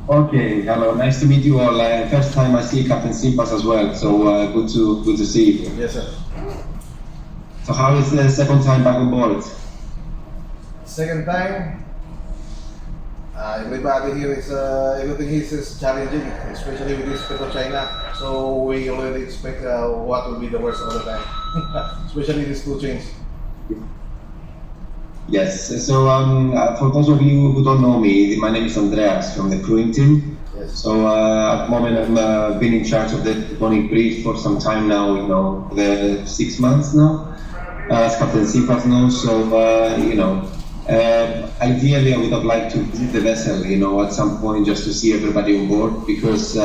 Okay, hello, nice to meet you all. First time I see Captain Simpas as well, so good to see you. Yes, sir. So how is the second time back on board? Second time, everybody here is everything is challenging, especially with this China. So we already expect what will be the worst of the time, especially these two chains. Yes, so for those of you who don't know me, my name is Andreas from the crewing team. Yes. So at the moment I've been in charge of the tectonic brief for some time now, the 6 months now, as Captain Simpas knows. So, ideally I would have liked to visit the vessel, at some point just to see everybody on board, because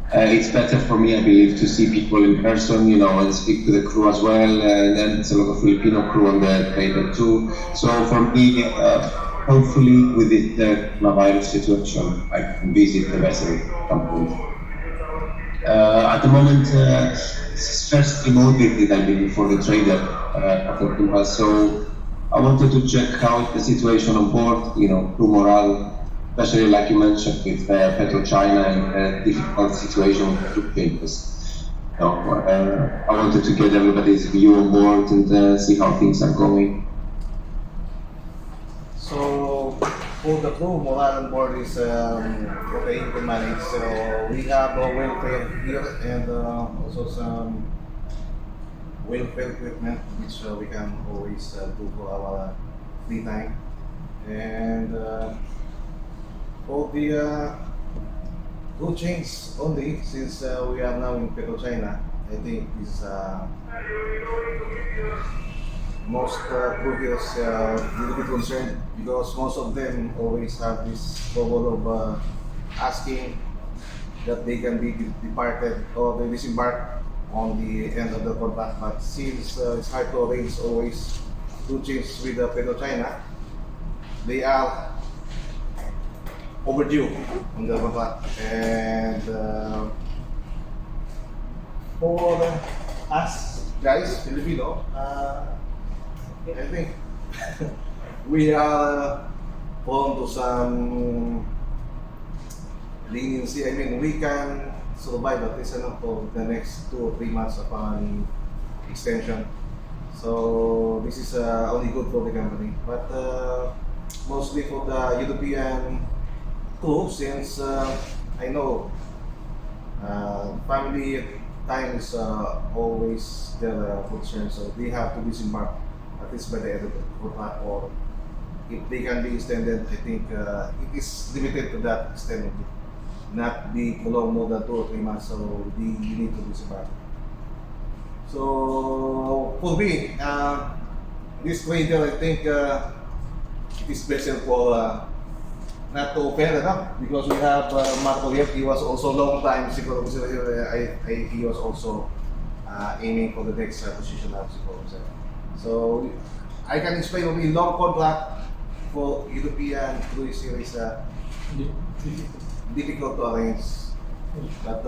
it's better for me, I believe, to see people in person, and speak to the crew as well. And then it's a lot of Filipino crew on the trader too. So for me, hopefully with the coronavirus situation, I can visit the vessel at some point. At the moment, it's first remote visit, I believe, for the trader so I wanted to check out the situation on board, crew morale, especially like you mentioned with PetroChina and difficult situation with crew changes. I wanted to get everybody's view on board and see how things are going. So for the crew, morale on board is okay, you can manage. So we have welfare here and also some welfare equipment which we can always do for our free time. And for the crew change only, since we are now in China, I think is most crew is a little bit concerned because most of them always have this trouble of asking that they can be departed or they disembark on the end of the contract. But since it's hard to arrange always crew change with China, they are overdue on the contract. And for us guys, Filipino, I think we are prone to some leniency. I mean, we can survive at least for the next 2 or 3 months upon extension. So this is only good for the company. But mostly for the European crew, since I know family time is always their concern, so they have to disembark at least by the end of the contract, or if they can be extended, I think it is limited to that extent only, not be prolonged more than 2 or 3 months, so you need to disembark. So for me, this trader, I think it is better for not to fair enough, because we have Marco here. He was also long time siguro he was also aiming for the next position of siguro. So I can explain only long contract for European cruise series difficult to arrange. But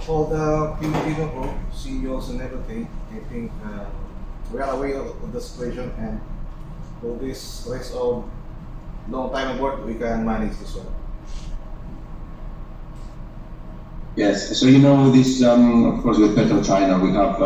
for the Filipino crew, CEOs and everything, I think we are aware of the situation, and for this rest of long time aboard, we can manage this one. Yes, so this, of course, with PetroChina, we have,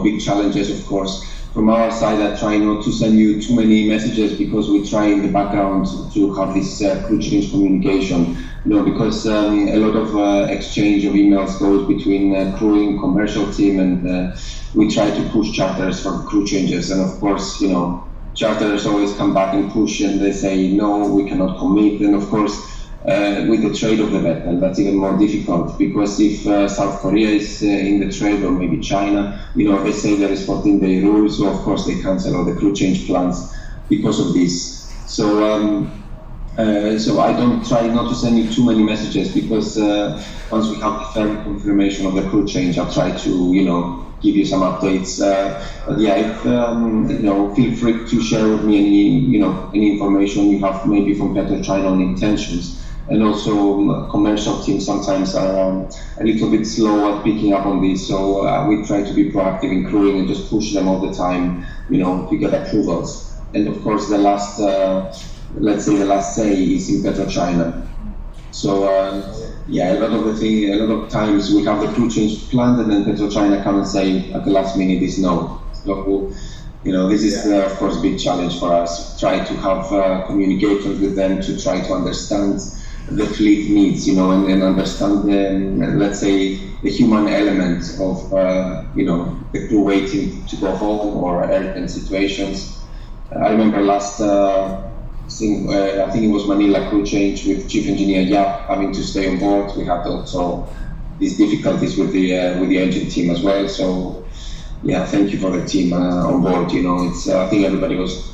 big challenges, of course. From our side, I try not to send you too many messages, because we try in the background to have this crew change communication, because a lot of exchange of emails goes between crewing, commercial team, and we try to push charters for crew changes. And of course, charters always come back and push, and they say, no, we cannot commit. And of course, with the trade of the vessel, that's even more difficult, because if South Korea is in the trade, or maybe China, they say there is 14-day rule, so of course they cancel all the crew change plans because of this. So so I don't try not to send you too many messages, because once we have the firm confirmation of the crew change, I'll try to give you some updates. But yeah, if, feel free to share with me any information you have, maybe from PetroChina on intentions. And also commercial teams sometimes are a little bit slow at picking up on this, so we try to be proactive in crewing and just push them all the time, to get approvals. And of course, the last, let's say the last say is in PetroChina. So yeah, a lot of times we have the crew change planned, and then PetroChina come and say at the last minute is no. So this is of course a big challenge for us. Try to have communications with them to try to understand the fleet needs, and understand the, let's say, the human element of the crew waiting to go home or urgent situations. I remember last. I think it was Manila crew change with Chief Engineer Yap having to stay on board. We had also these difficulties with the engine team as well. So yeah, thank you for the team on board. It's I think everybody was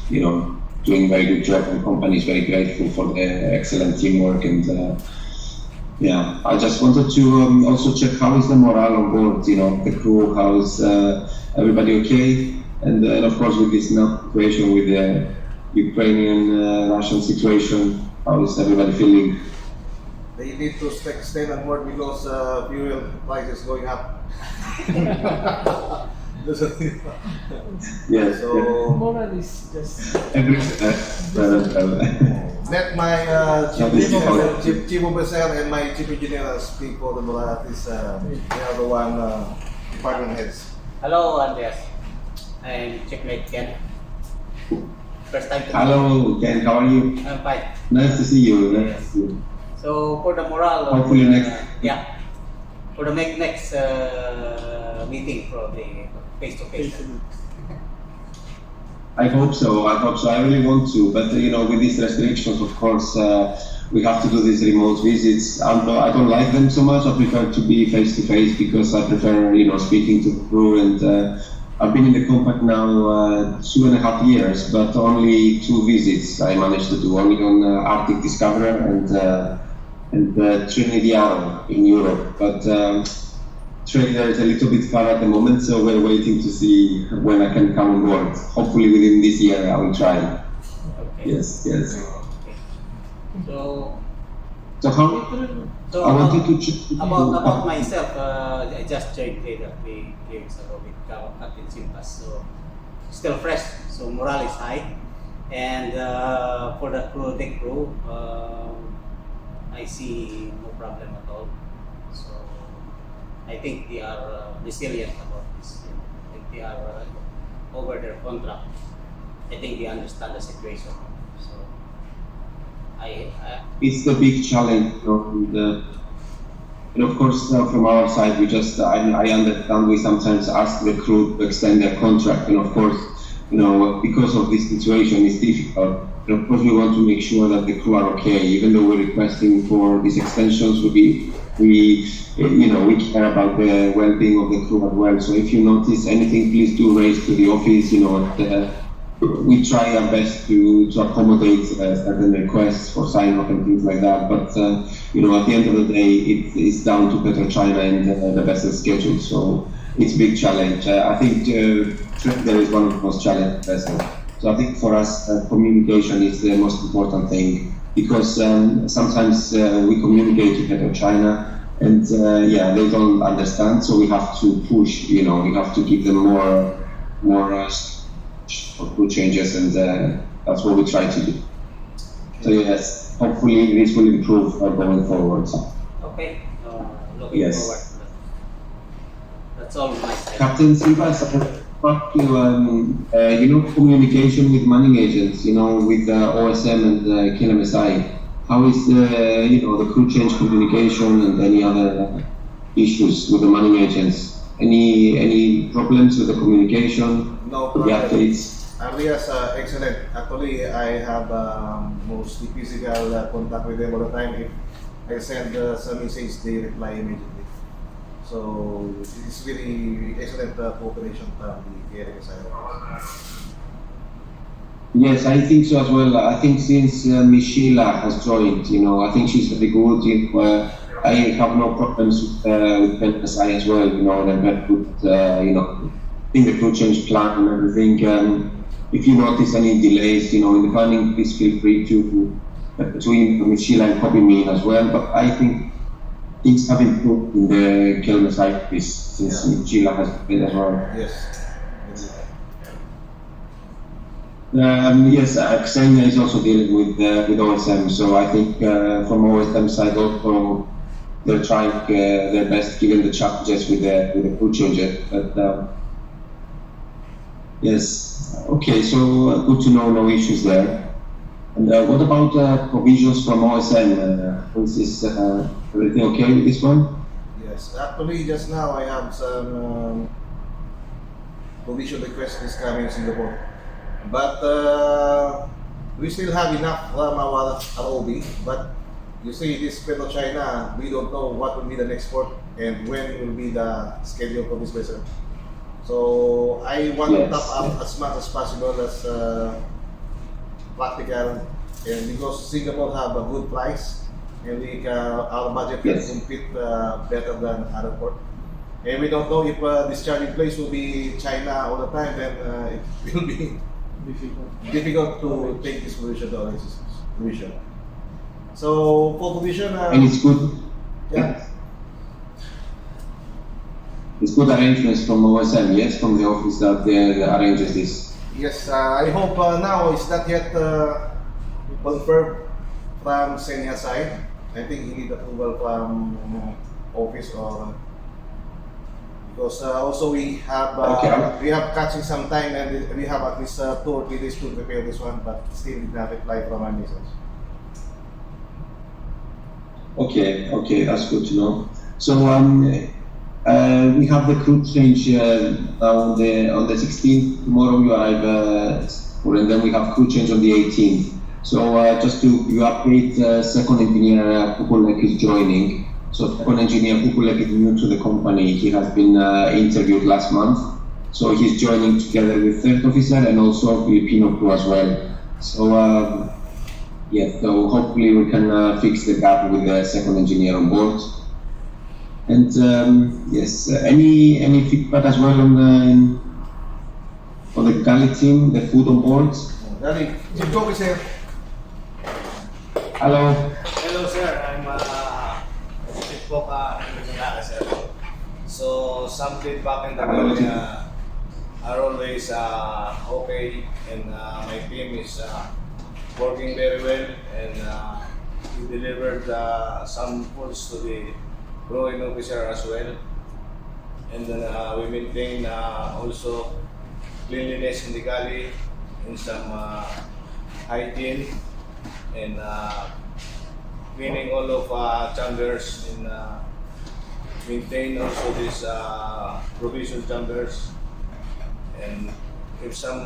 doing a very good job, and company is very grateful for the excellent teamwork. And yeah, I just wanted to also check how is the morale on board. The crew, how is everybody okay? And of course with this now situation with the Ukrainian-Russian situation, how is everybody feeling? They need to stay on board because fuel prices going up. Yes. So Moral is just let my chief officer and my chief engineer speak for the morale. They are the one department heads. Hello, Andreas. I'm Checkmate Ken. First time to meet Hello, Ken, how are you? you. I'm fine. Nice to see you. Nice to see you. So for the morale, Hopefully next. for the next meeting for the face to face. I hope so. I really want to, but with these restrictions, of course, we have to do these remote visits. I don't like them so much. I prefer to be face to face because I prefer, speaking to the crew. And I've been in the company now 2.5 years, but only 2 visits I managed to do. Only on Arctic Discoverer and Trinity Arrow in Europe. But Trader is a little bit far at the moment, so we're waiting to see when I can come on board. Hopefully within this year I will try. Okay. Yes. Okay. So how? So I wanted to check about myself, I just joined Trader 3 years ago with Captain Simpas, so still fresh, so morale is high. And for the deck crew, I see no problem at all. So I think they are resilient about this. I think they are over their contract. I think they understand the situation. So It's the big challenge, and of course from our side we just I understand we sometimes ask the crew to extend their contract, and of course because of this situation it's difficult. And of course we want to make sure that the crew are okay, even though we're requesting for these extensions. We care about the well-being of the crew as well. So if you notice anything, please do raise to the office. We try our best to accommodate certain requests for sign-off and things like that. But at the end of the day, it's down to PetroChina and the vessel schedule. So it's a big challenge. I think there is one of the most challenging vessels. So I think for us, communication is the most important thing, because sometimes we communicate to PetroChina and they don't understand. So we have to push. We have to give them more crew changes, and that's what we try to do. So yes, hopefully this will improve going forward. okay, looking Yes. forward to that. That's all on my side. Captain Silvas, communication with mining agents, with OSM and KLMSI. How is the crew change communication and any other issues with the mining agents? Any problems with the communication? No The problem. updates? Alias, excellent. Actually, I have mostly physical contact with them all the time. If I send some message, they reply immediately. So it's very excellent cooperation from the area side. Yes, I think so as well. I think since Michela has joined, I think she's very good. I have no problems with PSI as well. They're very good. I think the crew change plan and everything. If you notice any delays, in the planning, please feel free to Michela and copy me as well. But I think things have improved in the KLMSI piece since Michela has been as well. Yes. Yes, Xenia is also dealing with OSM, so I think from OSM side also they're trying their best given the challenges with the crew changes. But yes, okay, so good to know, no issues there. And what about provisions from OSM? Is this everything okay with this one? Yes, actually just now I have some provision request is coming in Singapore. But we still have enough from our ROB. But you see, this Petro China, we don't know what will be the next port and when will be the schedule for this vessel. So I want to top up as much as possible as practical, and because Singapore have a good price and our budget can compete better than other port. And we don't know if discharging place will be China all the time, then it will be difficult to take this provision to our provision. So for provision, and it's good. Yeah. It's good arrangements from OSM, yes, from the office that arranges this. Yes, I hope now it's not yet confirmed from Senia side. I think he need approval from office or because also we have catching some time and we have at least 2 or 3 days to prepare this one, but still did not reply from our message. Okay, that's good to know. So we have the crew change now on the 16th. Tomorrow you arrive, and then we have crew change on the 18th. So just to you update, second engineer Pukulek is joining. So second engineer Pukulek is new to the company. He has been interviewed last month. So he's joining together with third officer and also Filipino crew as well. So yes, so hopefully we can fix the gap with the second engineer on board. And yes, any feedback as well on the galley team, the food on board? Galley, Chief Officer. Hello. Hello, sir. I'm Chief Coca, sir. So some feedback in the galley are always okay, and my team is working very well, and we delivered some foods to the crew and officer as well. And then we maintain also cleanliness in the galley and some hygiene and cleaning all of chambers and maintain also these provision chambers. And if some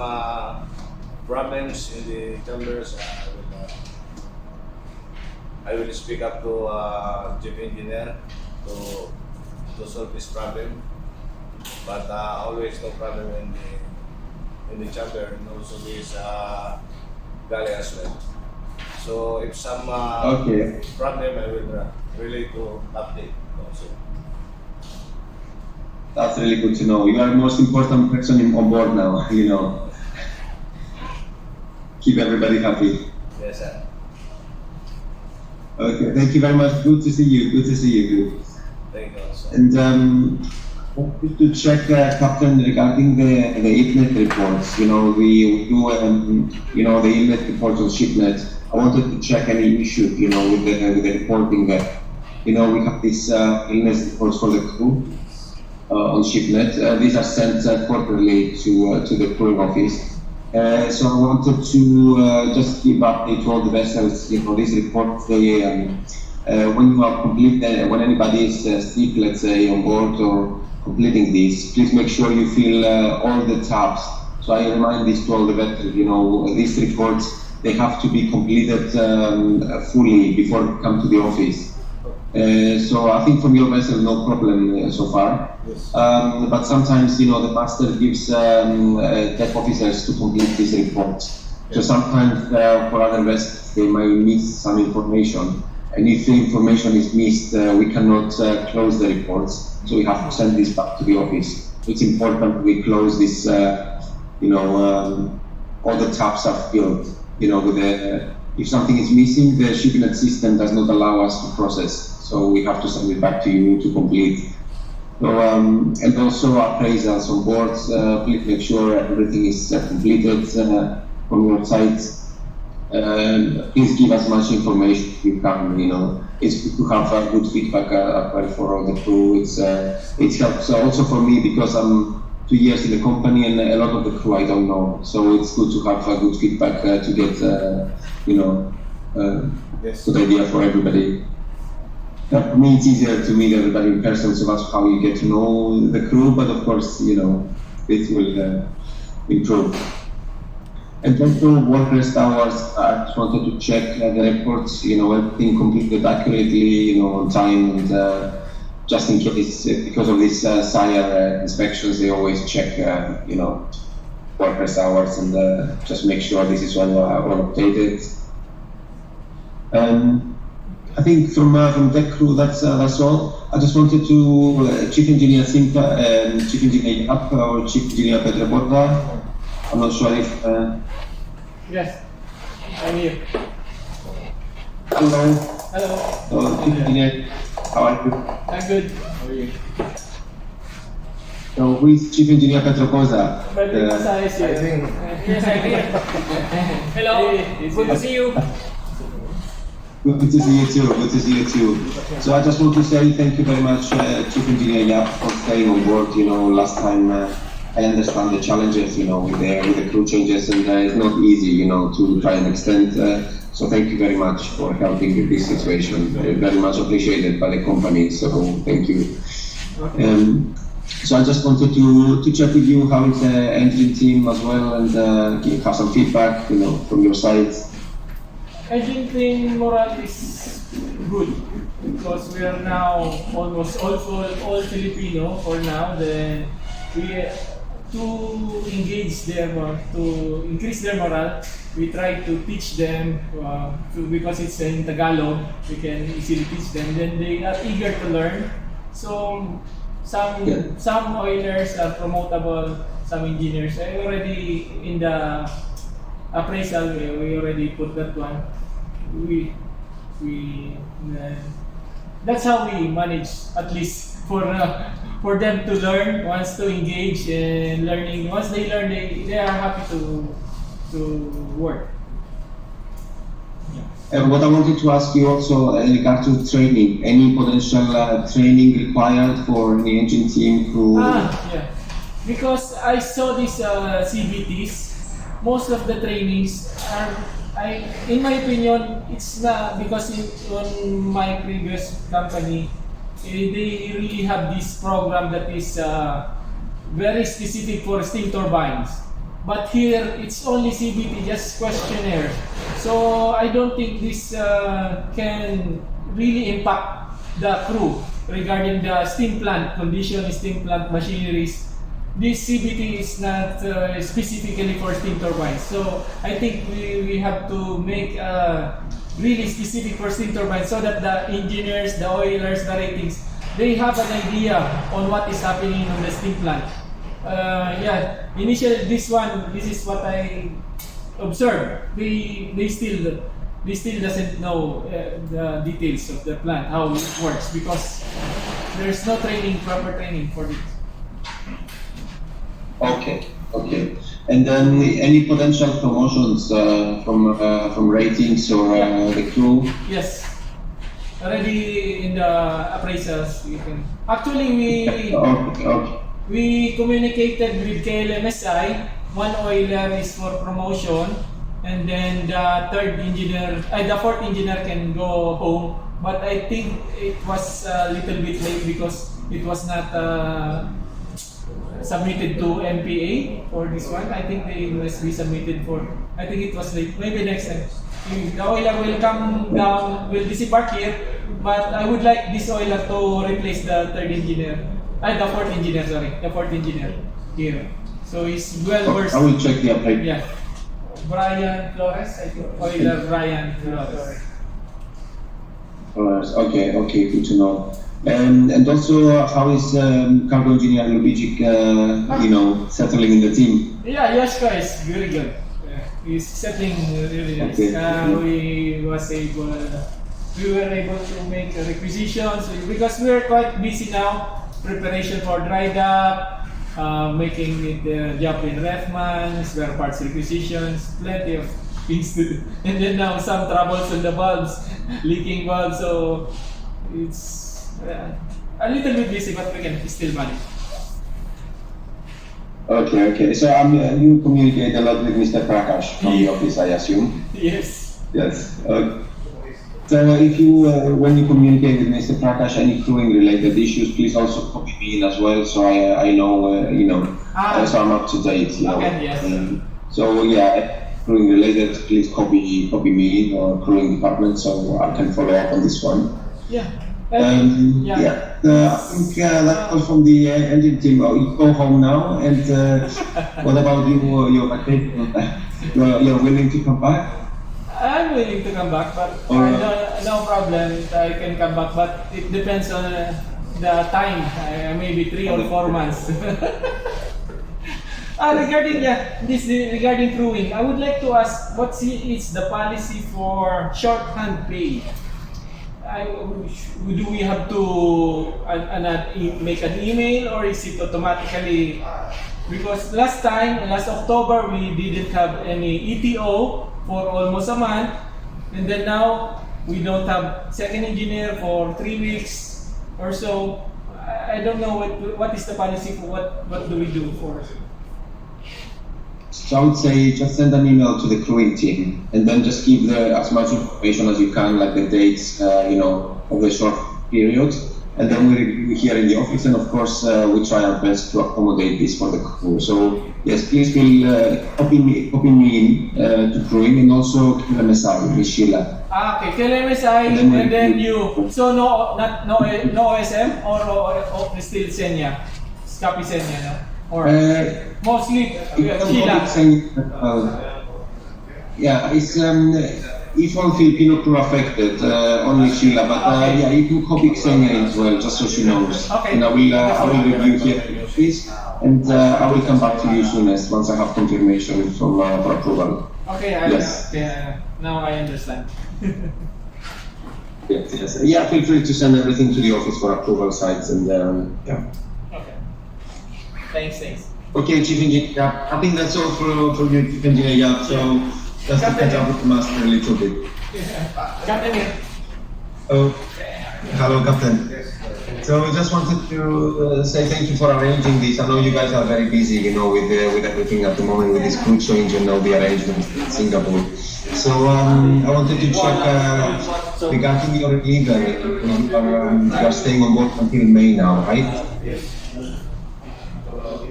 problems in the chambers, I will speak up to chief engineer to solve this problem. But always no problem in the chamber and also this galley as well. So if some problem, I will relate to update also. That's really good to know. You are the most important person on board now, you know. Keep everybody happy. Yes, sir. Okay, thank you very much. Good to see you. Good to see you. Thank you also. And wanted to check, Captain, regarding the ILNET reports. You know, we do, the ILNET reports on ShipNet. I wanted to check any issue, you know, with the reporting there. You know, we have these ILNET reports for the crew on ShipNet. These are sent quarterly to the crewing office. So I wanted to just give update to all the vessels. You know, these reports, they, when you are when anybody is sick, let's say, on board or completing this, please make sure you fill all the tabs. So I remind this to all the vessels, you know, these reports, they have to be completed fully before you come to the office. So I think from your vessel, no problem so far. Yes. But sometimes, you know, the master gives tech officers to complete these reports. So sometimes for other vessels, they might miss some information. And if the information is missed, we cannot close the reports. So we have to send this back to the office. It's important we close this, all the tabs are filled. You know, if something is missing, the ShipNet system does not allow us to process. So we have to send it back to you to complete. So, and also appraisals on board, please make sure everything is completed. from your side. Please give as much information you can. It's good to have good feedback as well for all the crew. It helps also for me because I'm 2 years in the company and a lot of the crew I don't know. So it's good to have good feedback to get Yes. good idea for everybody. For me, it's easier to meet everybody in person, so that's how you get to know the crew. But of course, it will improve. And also work rest hours, I just wanted to check the reports, everything completed accurately, on time, and just in case, because of these SIRE inspections, they always check, work rest hours and just make sure this is all updated. I think from the crew, that's all. I just wanted to, Chief Engineer Simpa and Chief Engineer Yap or Chief Engineer Petra Borda. I'm not sure if... Yes, I'm here. Hello. Hello. Chief Engineer, how are you? I'm good. How are you? So who is Chief Engineer Petra Borda? But Masa is I here. think Yes, I'm here. Hello. Good to see you. Good to see you too. Good to see you too. So I just want to say thank you very much, Chief Engineer Yap, for staying on board. Last time I understand the challenges, with the crew changes, and it's not easy, to try and extend. So thank you very much for helping with this situation. Very much appreciated by the company. So thank you. So I just wanted to check with you how is the engine team as well, and have some feedback, from your side. Engine team morale is good because we are now almost all Filipino for now. Then we to increase their morale, we try to teach them because it's in Tagalog. We can easily teach them. Then they are eager to learn. So some oilers are promotable. Some engineers are already in the appraisal. We already put that one. That's how we manage, at least for them to learn, wants to engage in learning. Once they learn, they are happy to work. What I wanted to ask you also in regard to training, any potential training required for the engine team who... Yeah. Because I saw these CBTs, most of the trainings are, in my opinion, it's not because on my previous company, they really have this program that is very specific for steam turbines. But here, it's only CBT, just questionnaire. So I don't think this can really impact the crew regarding the steam plant condition, steam plant machineries. This CBT is not specifically for steam turbines. So I think we have to make really specific for steam turbines so that the engineers, the oilers, the ratings, they have an idea on what is happening on the steam plant. Initially this is what I observed. They still doesn't know the details of the plant, how it works, because there's no proper training for this. Okay. And then any potential promotions from ratings or the crew? Yes. Already in the appraisals, actually we communicated with KLMSI. One oiler is for promotion, and then the fourth engineer can go home. But I think it was a little bit late because it was not submitted to MPA for this one. I think they must be submitted for. I think it was late. Maybe next time. The oiler will come down, will disembark here, but I would like this oiler to replace the fourth engineer here. So he's well versed. I will check the update. Yeah. Brian Flores, I think. Oiler Brian Flores. Okay, good to know. And also, how is cargo engineer Lubicic, settling in the team? Yeah, Yoshka is very good. He's settling really nice. Okay. We were able to make requisitions because we are quite busy now. Preparation for dry dock, making it jump in refman, spare parts requisitions, plenty of things to do. And then now some troubles on the valves, leaking valves, so it's a little bit busy, but we can still manage. Okay. So you communicate a lot with Mr. Prakash from the office, I assume. Yes. Yes. So if you, when you communicate with Mr. Prakash any crewing related issues, please also copy me in as well, so I know, so I'm up to date. Okay, yes. So yeah, crewing related, please copy me or crewing department, so I can follow up on this one. Yeah. I think that's all from the engine team. You go home now, and what about you? You're willing to come back? I'm willing to come back, but no problem. I can come back, but it depends on the time. Maybe 3 or 4 months. Regarding crewing, I would like to ask is the policy for shorthand pay? Do we have to make an email, or is it automatically? Because last October, we didn't have any ETO for almost a month, and then now we don't have second engineer for 3 weeks or so. I don't know what is the policy for what do we do for? So I would say just send an email to the crewing team, and then just give as much information as you can, like the dates, of the short period, and then we review here in the office, and of course we try our best to accommodate this for the crew. So yes, please feel copy me in to crewing, and also KLMSI, Miss Sheila. Okay, KLMSI, and then you. So no OSM or still Senya, copy Senya, no? Or mostly Sheila. It's each one Filipino crew affected, only Sheila, but you can copy Xenia as well, just so she knows. Okay. And I will review here, please, and I will come back to you soonest once I have confirmation from for approval. Okay, now I understand. Yes. Yeah, feel free to send everything to the office for approval sites, and Okay. Thanks. Okay, Chief Engineer. I think that's all for you, Chief Engineer. Yeah. So just to catch up with the master a little bit. Captain here. Oh, hello, Captain. So just wanted to say thank you for arranging this. I know you guys are very busy, with everything at the moment, with this crew change and all the arrangements in Singapore. So I wanted to check regarding your legal. You are staying on board until May now, right?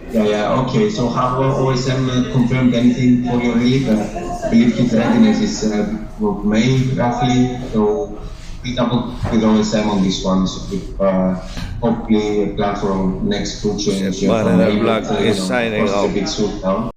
Yeah. Okay. So have OSM confirmed anything for your leave? I believe its readiness is May roughly. So we double with OSM on this one. So hopefully plan for next crew change. Banana Black is signing off. A bit soon now.